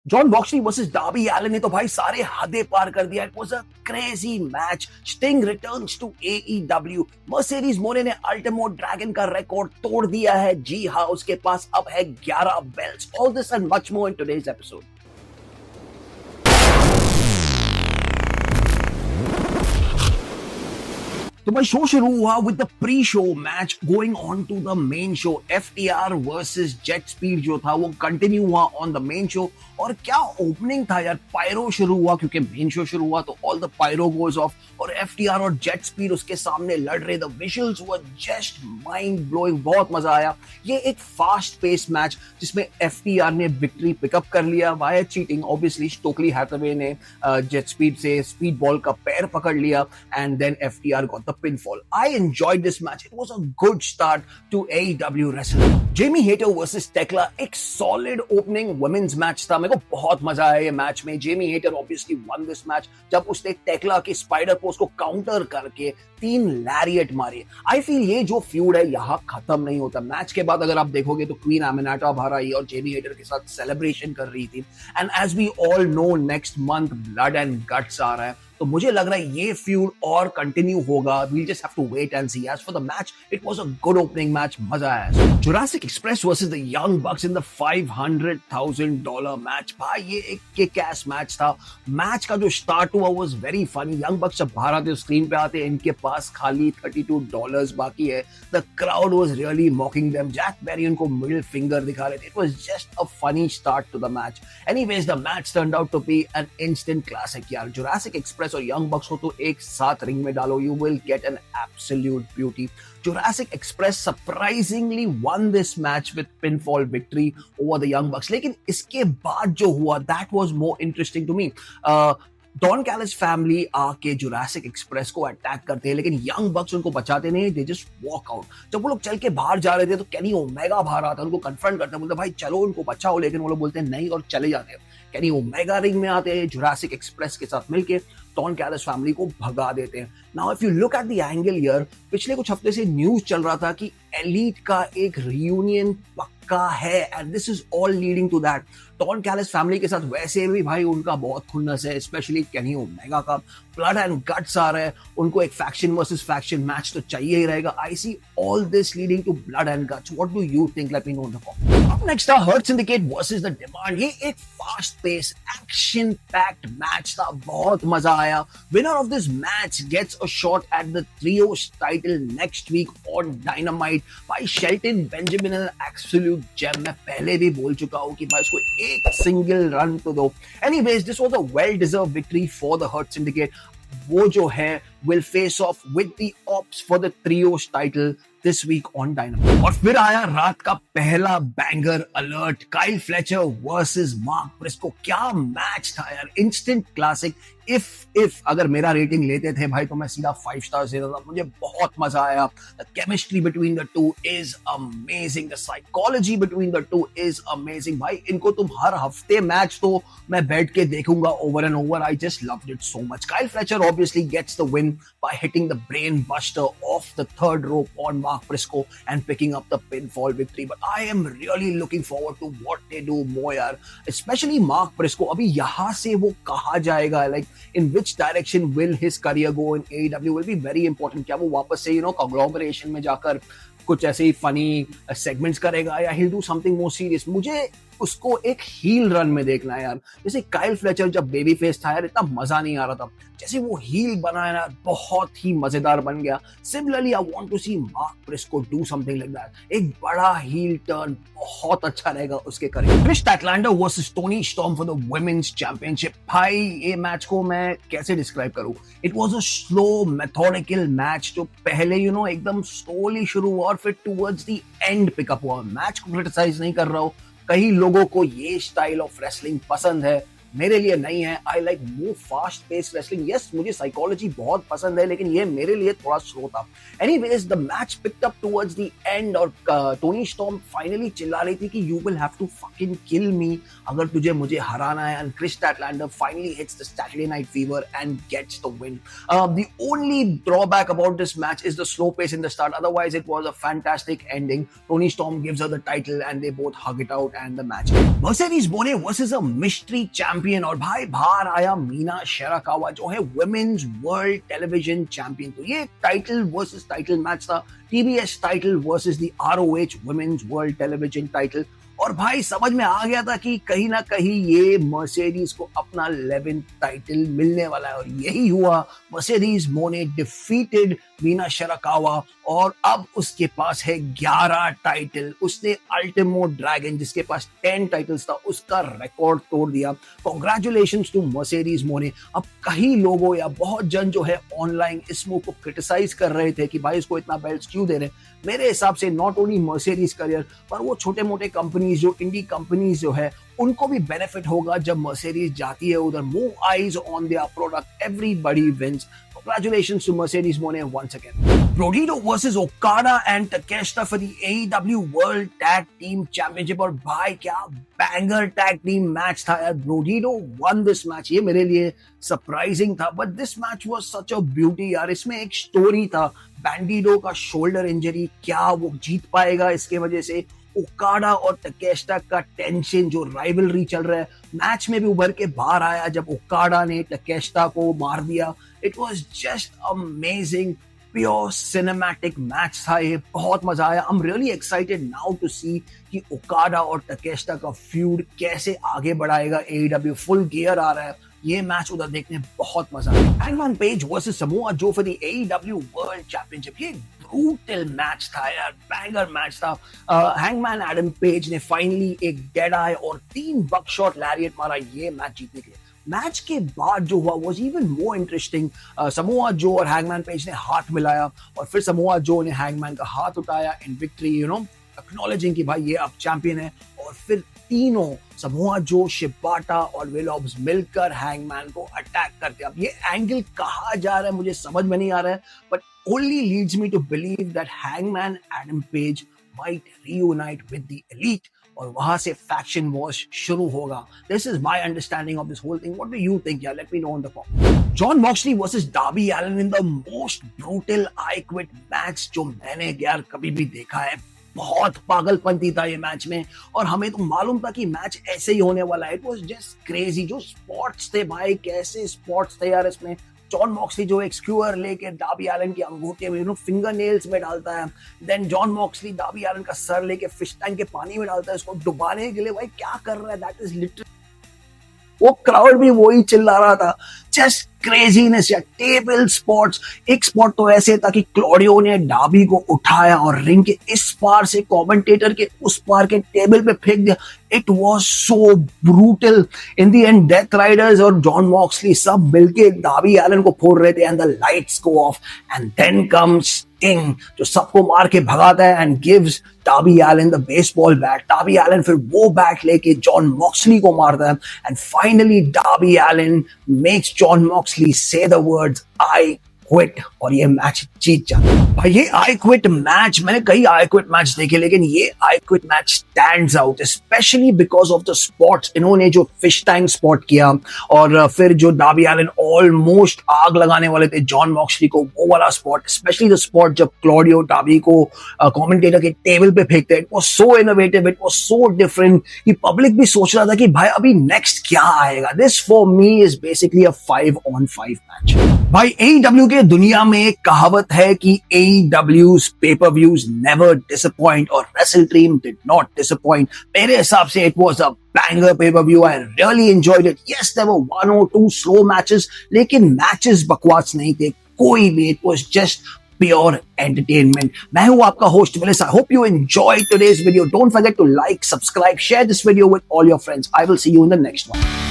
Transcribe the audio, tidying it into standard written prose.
John Moxley versus Darby Allin ने तो भाई सारे हदें पार कर दिया। It was a crazy match. Sting returns to AEW. Mercedes Moné ने अल्टीमो ड्रैगन का रिकॉर्ड तोड़ दिया है। जी हाँ, उसके पास अब है 11 belts. All this and much more in today's episode. तो भाई शो शुरू हुआ with the pre show match going on to the main show. FTR versus Jet Speed जो था वो कंटिन्यू हुआ ऑन द मेन शो। और क्या ओपनिंग था यार। पायरो शुरू हुआ क्योंकि मेन शो शुरू हुआ तो all the pyro goes off और एफटीआर और जेट स्पीड उसके सामने लड़ रहे। The visuals were just mind blowing. बहुत मजा आया। ये एक फास्ट पेस मैच जिसमें एफटीआर ने विक्ट्री पिकअप कर लिया via cheating. Obviously Stokely Hathaway ने जेट स्पीड से स्पीड बॉल का पैर पकड़ लिया and then FTR got the pinfall. I enjoyed this match. It was a good start to AEW wrestling. Jamie Hayter versus Tekla एक solid opening women's match था। मेरे को बहुत मजा आया ये मैच में। Jamie Hayter obviously won this match जब उसने टेक्ला के स्पाइडर पोस्ट को काउंटर करके 3 लैरिएट मारे। I feel ये जो फ्यूड है यहाँ खत्म नहीं होता। मैच के बाद अगर आप देखोगे तो क्वीन एमिनेटा बाहर आई और जेमी हेटर के साथ सेलिब्रेशन कर रही थी। And as we all know next month blood and guts आ रहा है तो मुझे लग रहा है ये फ्यूड और कंटिन्यू होगा। We'll just have to wait and see. As for the match, it was a good opening match. मजा आया। Jurassic Express versus the Young Bucks in the $500,000 match. भाई ये एक किक-एस मैच था। मैच का जो स्टार्ट हुआ was very funny. Young Bucks जब बाहर आते स्क्रीन पे आते इनके पास खाली $32 बाकी है। The crowd was really mocking them. Jack Perry उनको middle finger दिखा रहे थे। It was just a funny start to the match. Anyways, the match turned out to be an instant classic यार। Jurassic Express और Young Bucks हो तो एक साथ रिंग में डालो, you will get an absolute beauty. Jurassic Express surprisingly won this match with pinfall victory over the Young Bucks. लेकिन इसके बाद जो हुआ that was more interesting to me. Don Callis Family आके जुरासिक एक्सप्रेस को attack करते हैं लेकिन यंग बक्स उनको बचाते नहीं। They just walk out. जब वो लोग चल के बाहर जा रहे थे तो केनी ओमेगा बाहर आता है, उनको कन्फ्रंट करते हैं, बोलते भाई चलो उनको बचाओ, लेकिन वो लोग बोलते हैं नहीं और चले जाते हैं। केनी ओमेगा रिंग में आते हैं, जुरासिक एक्सप्रेस के साथ मिलके डॉन कैलिस फैमिली को भगा देते हैं। Now if you look at the angle here, पिछले कुछ हफ्ते से न्यूज चल रहा था कि एलीट का एक रियूनियन पक्का है and this is all leading to that. Don Callis Family के साथ वैसे भी भाई उनका बहुत खुन्नस है, स्पेशली केनी ओमेगा का ब्लड एंड गट्स आ रहा है। उनको एक फैक्शन वर्सेस फैक्शन मैच तो चाहिए ही रहेगा। I see all this leading to blood and guts. What do you think? Let me know in the comments. Up next था Hurt Syndicate versus the Demand. ये एक fast pace action packed match था, बहुत मजा आया। Winner of this match gets a shot at the trios title next week on Dynamite. भाई Shelton Benjamin is an absolute gem. मैं पहले भी बोल चुका हूं कि भाई उसको एक सिंगल रन तो दो। Anyways this was a well deserve victory for the Hurt Syndicate. वो जो है will face off with the Ops for the trios title this week on Dynamite। और फिर आया रात का पहला banger alert, Kyle Fletcher versus mark Briscoe. क्या मैच था यार, इंस्टेंट क्लासिक। इफ अगर मेरा रेटिंग लेते थे भाई तो मैं सीधा 5 स्टार्स देता था। मुझे बहुत मजा आया। The chemistry between the two is amazing, the psychology between the two is amazing. भाई इनको तुम हर हफ्ते मैच तो मैं बैठ के देखूंगा over and over. I just loved it so much. Kyle Fletcher obviously gets the win by hitting the brain buster off the third rope on Mark Briscoe and picking up the pinfall victory. But I am really looking forward to what they do more यार, especially Mark Briscoe। अभी यहाँ से वो कहाँ जाएगा, like in which direction will his career go in AEW will be very important। क्या वो वापस से conglomeration में जाकर कुछ ऐसे ही फनी सेगमेंट्स करेगा या he'll do something more serious? मुझे उसको एक हील रन में देखना है यार। जैसे काइल फ्लेचर जब बेबी फेस था यार इतना मजा नहीं आ रहा था, जैसे वो हील बना यार बहुत ही मजेदार बन गया। Similarly I want to see Mark Briscoe do something like that. एक बड़ा हील टर्न बहुत अच्छा रहेगा उसके career. Kris Statlander versus Toni Storm for the women's championship. भाई ये मैच को मैं कैसे डिस्क्राइब करूं? It was a slow methodical match जो पहले एकदम स्लोली शुरू हुआ और फिर टुवर्ड्स द एंड पिकअप हुआ। मैच को क्रिटिसाइज नहीं कर रहा हूं, कई लोगों को ये स्टाइल ऑफ रेसलिंग पसंद है, मेरे लिए नहीं है। I like more fast pace wrestling. Yes, मुझे साइकोलॉजी बहुत पसंद है, लेकिन ये मेरे लिए थोड़ा स्लो था। Anyways, the match picked up towards the end और टोनी स्टॉर्म फाइनली चिल्ला रही थी कि you will have to fucking kill me अगर तुझे मुझे हराना है। And Kris Statlander finally hits the Saturday night fever and gets the win. The only drawback about this match is the slow pace in the start. Otherwise, it was a fantastic ending. Tony Storm gives her the title and they both hug it out and the match. Mercedes Moné versus a mystery champion और भाई बाहर आया Meena Shirakawa जो है Women's World Television Champion। तो ये title versus title match था। TBS title versus the ROH Women's World Television title. और भाई समझ में आ गया था कि कहीं ना कहीं ये मर्सिडीज को अपना 11th टाइटल मिलने वाला है और यही हुआ। मर्सिडीज मोने डिफीटेड मीना शिराकावा और अब उसके पास है 11 टाइटल। उसने अल्टीमो ड्रैगन जिसके पास 10 टाइटल्स था उसका रिकॉर्ड तोड़ दिया। कांग्रेचुलेशंस टू मर्सिडीज मोने। अब कई लोगों या बहुत जन जो है ऑनलाइन इस मूव को क्रिटिसाइज कर रहे थे कि भाई इसको इतना बेल्ट क्यों दे रहे हैं। मेरे हिसाब से नॉट ओनली मर्सिडीज करियर पर वो छोटे मोटे कंपनीज जो इंडी कंपनीज जो है उनको भी बेनिफिट होगा जब मर्सिडीज जाती है उधर। Move eyes on their product, everybody wins. Congratulations to Mercedes Moné once again. Brodito versus Okada and Takeshita for the AEW World Tag Team Championship और भाई क्या बैंगर टैग टीम मैच था यार। Brodito won this match। ये मेरे लिए surprising था but this match was such a beauty यार। इसमें एक स्टोरी था। बैंडिडो का शोल्डर इंजरी, क्या वो जीत पाएगा इसके वजह से। ओकाडा और टकेस्टा का टेंशन जो राइवलरी चल रहा है मैच में भी उभर के बाहर आया जब ओकाडा ने टकेस्टा को मार दिया। It was just amazing, pure cinematic match था ये। बहुत मजा आया। I am really excited now to see कि ओकाडा और टकेस्टा का फ्यूड कैसे आगे बढ़ाएगा। एईडब्ल्यू फुल गियर आ रहा है। ये मैच उधर देखने बहुत मजा आया। Hangman page versus Samoa Joe for the AEW world championship. ये ब्रूटल मैच था यार, बैंगर मैच था। हैंगमैन एडम पेज ने फाइनली एक डेड आई और 3 बकशॉट लैरिएट मारा ये मैच जीतने के लिए। मैच के बाद जो हुआ was even more interesting. Samoa Joe और हैंगमैन पेज ने हाथ मिलाया और फिर समोआ जो ने हैंगमैन का हाथ उठाया इन विक्ट्री, यू नो, एक्नॉलेजिंग कि भाई ये अब चैंपियन है। और फिर तीनों समोआ जो, शिबाटा और विल ऑब्स मिलकर हैंगमैन को अटैक करते। अब ये एंगल कहाँ जा रहा है मुझे समझ में नहीं आ रहा है but only leads me to believe that Hangman Adam Page might reunite with the Elite और वहां से faction wars शुरू होगा। This is my understanding of this whole thing. What do you think? Yeah, let me know in the comments. John Moxley versus Darby Allin in the most brutal I Quit match जो मैंने यार कभी भी देखा है। बहुत पागलपंती था ये मैच में और हमें तो मालूम था कि मैच ऐसे ही होने वाला है। It was just crazy. जो स्पॉट्स थे भाई, कैसे स्पॉट्स थे यार इसमें। जॉन मॉक्सली जो एक स्क्यूअर लेके डार्बी एलन की अंगूठे में, यू नो, फिंगर नेल्स में डालता है। Then Jon Moxley Darby Allin का सर लेके फिश टैंक के पानी में डालता है इसको डुबाने के लिए। भाई क्या कर रहा है, दैट इज लिटरली। वो क्राउड भी वही चिल्ला रहा था। जस्ट क्रेजीनेस या टेबल स्पॉट्स। एक स्पॉट तो ऐसे था कि क्लॉडियो ने डार्बी को उठाया और रिंग के इस पार से कमेंटेटर के उस पार के टेबल पे फेंक दिया। It was so brutal. In the end Death Riders और जॉन मॉक्सली सब मिलके डार्बी एलन को फोड़ रहे थे and the lights go off and then comes Sting जो सबको मार के भगाता है and gives Darby Allin the baseball bat. Darby Allin फिर वो बैट लेके जॉन मॉक्सली को मारता है and finally Darby Allin makes Jon Moxley say the words I quit और ये मैच जीत जाता है। भाई ये आई क्विट मैच, मैंने कई आई क्विट मैच देखे लेकिन ये I quit match stands out specially because of the spots. इन्होंने जो फिश टैंक स्पॉट किया और फिर जो डार्बी एलन ऑलमोस्ट आग लगाने वाले थे जॉन मॉक्सली को, वो वाला स्पॉट, स्पेशली द स्पॉट जब क्लॉडियो डार्बी को कमेंटेटर के टेबल पे फेंकते। It was so innovative, it was so different कि पब्लिक भी सोच रहा था कि भाई अभी नेक्स्ट क्या आएगा। This for me is basically a 5-on-5 match. भाई AEW के दुनिया में एक कहावत है कि AEW's pay-per-views never disappoint और Wrestle Dream did not disappoint. मेरे हिसाब से it was a banger pay-per-view. I really enjoyed it. Yes, there were 1 or 2 slow matches, लेकिन matches बकवास नहीं थे कोई भी. It was just pure entertainment. मैं हूँ आपका host Willis. I hope you enjoyed today's video. Don't forget to like, subscribe, share this video with all your friends. I will see you in the next one.